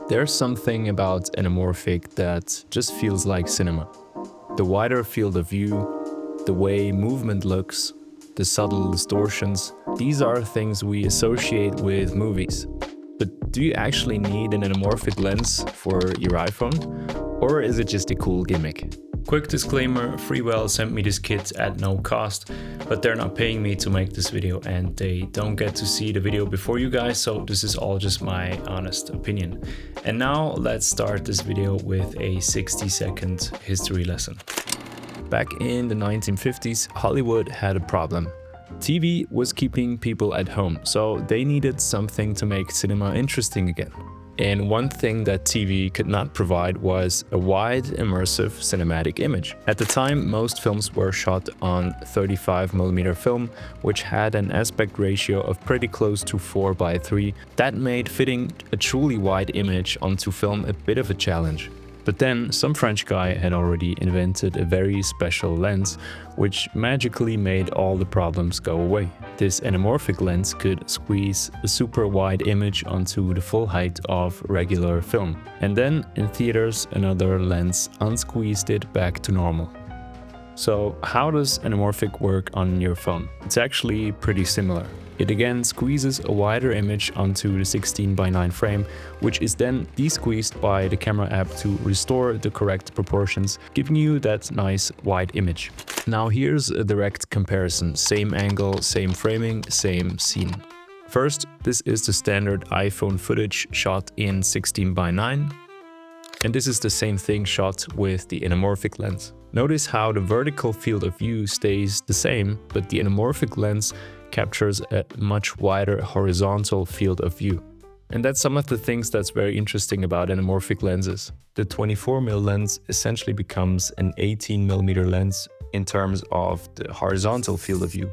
There's something about anamorphic that just feels like cinema. The wider field of view, the way movement looks, the subtle distortions, these are things we associate with movies. But do you actually need an anamorphic lens for your iPhone? Or is it just a cool gimmick? Quick disclaimer, Freewell sent me this kit at no cost, but they're not paying me to make this video and they don't get to see the video before you guys, so this is all just my honest opinion. And now let's start this video with a 60-second history lesson. Back in the 1950s, Hollywood had a problem. TV was keeping people at home, so they needed something to make cinema interesting again. And one thing that TV could not provide was a wide, immersive cinematic image. At the time, most films were shot on 35mm film, which had an aspect ratio of pretty close to 4:3. That made fitting a truly wide image onto film a bit of a challenge. But then, some French guy had already invented a very special lens, which magically made all the problems go away. This anamorphic lens could squeeze a super wide image onto the full height of regular film. And then, in theaters, another lens unsqueezed it back to normal. So, how does anamorphic work on your phone? It's actually pretty similar. It again squeezes a wider image onto the 16:9 frame, which is then de-squeezed by the camera app to restore the correct proportions, giving you that nice wide image. Now here's a direct comparison. Same angle, same framing, same scene. First, this is the standard iPhone footage shot in 16:9, and this is the same thing shot with the anamorphic lens. Notice how the vertical field of view stays the same, but the anamorphic lens captures a much wider horizontal field of view. And that's some of the things that's very interesting about anamorphic lenses. The 24mm lens essentially becomes an 18mm lens in terms of the horizontal field of view.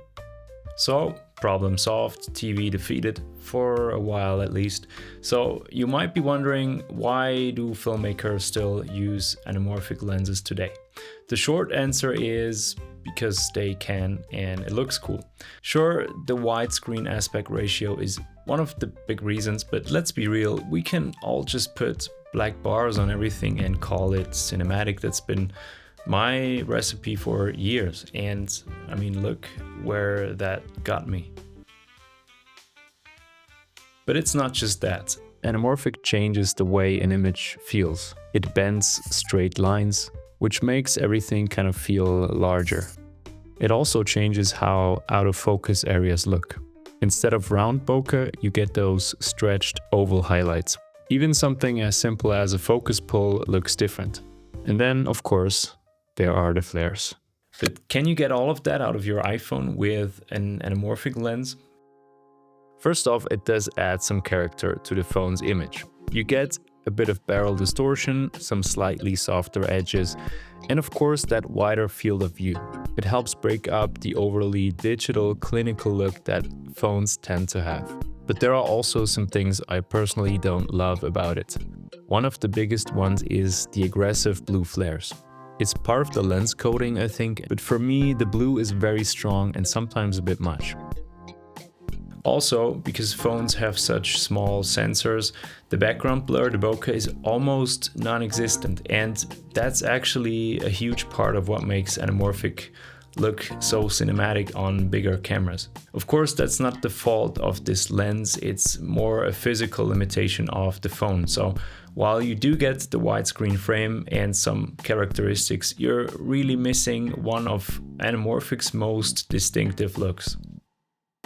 So, problem solved, TV defeated, for a while at least. So you might be wondering, why do filmmakers still use anamorphic lenses today? The short answer is because they can and it looks cool. Sure, the widescreen aspect ratio is one of the big reasons, but let's be real, we can all just put black bars on everything and call it cinematic. That's been my recipe for years, and I mean, look where that got me. But it's not just that. Anamorphic changes the way an image feels. It bends straight lines, which makes everything kind of feel larger. It also changes how out of focus areas look. Instead of round bokeh, you get those stretched oval highlights. Even something as simple as a focus pull looks different. And then, of course, there are the flares. But can you get all of that out of your iPhone with an anamorphic lens? First off, it does add some character to the phone's image. You get a bit of barrel distortion, some slightly softer edges, and of course that wider field of view. It helps break up the overly digital, clinical look that phones tend to have. But there are also some things I personally don't love about it. One of the biggest ones is the aggressive blue flares. It's part of the lens coating, I think, but for me the blue is very strong and sometimes a bit much. Also, because phones have such small sensors, the background blur, the bokeh, is almost non-existent, and that's actually a huge part of what makes anamorphic look so cinematic on bigger cameras. Of course, that's not the fault of this lens, it's more a physical limitation of the phone. So while you do get the widescreen frame and some characteristics, you're really missing one of anamorphic's most distinctive looks.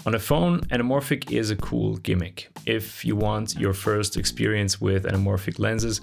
On a phone, anamorphic is a cool gimmick if you want your first experience with anamorphic lenses.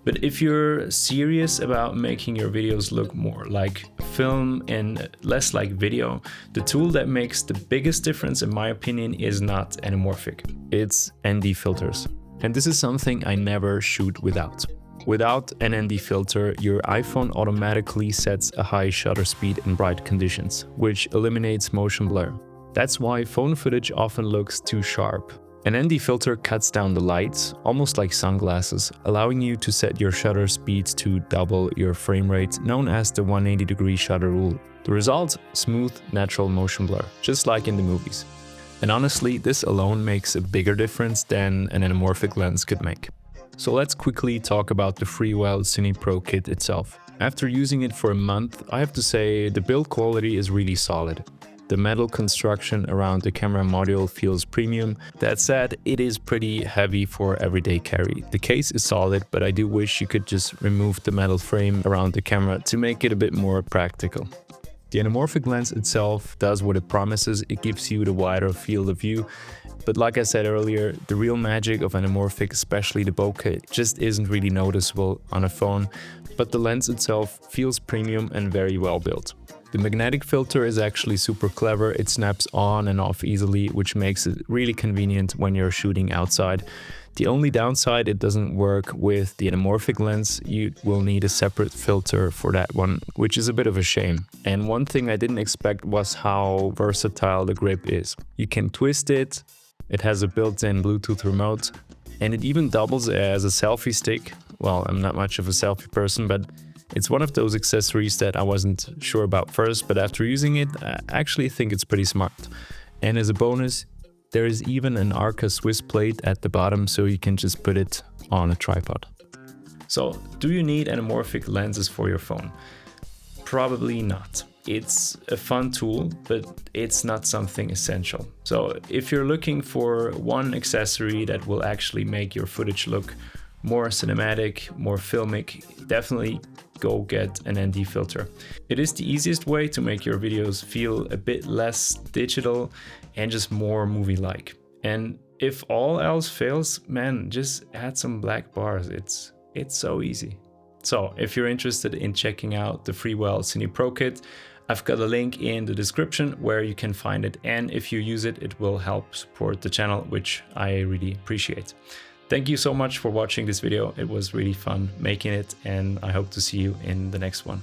But if you're serious about making your videos look more like film and less like video, the tool that makes the biggest difference, in my opinion, is not anamorphic. It's ND filters. And this is something I never shoot without. Without an ND filter, your iPhone automatically sets a high shutter speed in bright conditions, which eliminates motion blur. That's why phone footage often looks too sharp. An ND filter cuts down the lights, almost like sunglasses, allowing you to set your shutter speed to double your frame rate, known as the 180-degree shutter rule. The result? Smooth, natural motion blur, just like in the movies. And honestly, this alone makes a bigger difference than an anamorphic lens could make. So let's quickly talk about the Freewell Cine Pro Kit itself. After using it for a month, I have to say the build quality is really solid. The metal construction around the camera module feels premium. That said, it is pretty heavy for everyday carry. The case is solid, but I do wish you could just remove the metal frame around the camera to make it a bit more practical. The anamorphic lens itself does what it promises. It gives you the wider field of view. But like I said earlier, the real magic of anamorphic, especially the bokeh, just isn't really noticeable on a phone. But the lens itself feels premium and very well built. The magnetic filter is actually super clever. It snaps on and off easily, which makes it really convenient when you're shooting outside. The only downside, it doesn't work with the anamorphic lens. You will need a separate filter for that one, which is a bit of a shame. And one thing I didn't expect was how versatile the grip is. You can twist it, it has a built-in Bluetooth remote, and it even doubles as a selfie stick. Well, I'm not much of a selfie person, but it's one of those accessories that I wasn't sure about first, but after using it, I actually think it's pretty smart. And as a bonus, there is even an Arca Swiss plate at the bottom, so you can just put it on a tripod. So, do you need anamorphic lenses for your phone? Probably not. It's a fun tool, but it's not something essential. So, if you're looking for one accessory that will actually make your footage look more cinematic, more filmic, definitely go get an ND filter. It is the easiest way to make your videos feel a bit less digital and just more movie-like. And if all else fails, man, just add some black bars. It's so easy. So if you're interested in checking out the Freewell Cine Pro Kit, I've got a link in the description where you can find it. And if you use it, it will help support the channel, which I really appreciate. Thank you so much for watching this video. It was really fun making it, and I hope to see you in the next one.